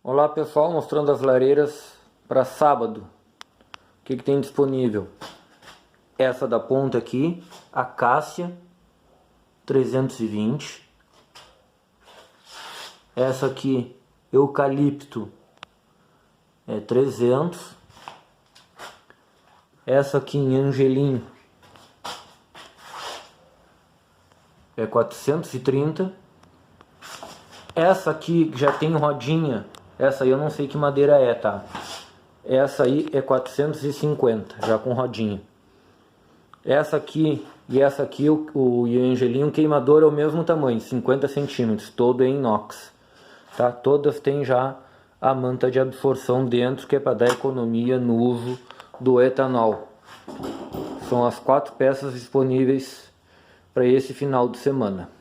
Olá pessoal, mostrando as lareiras para sábado. O que tem disponível? Essa da ponta aqui, Acácia 320. Essa aqui, Eucalipto, é 300. Essa aqui em Angelim é 430. Essa aqui já tem rodinha. Essa aí eu não sei que madeira é, tá? Essa aí é 450, já com rodinha. Essa aqui e essa aqui, o Angelim, o queimador é o mesmo tamanho, 50 centímetros, todo é inox. Tá? Todas têm já a manta de absorção dentro, que é para dar economia no uso do etanol. São as 4 peças disponíveis para esse final de semana.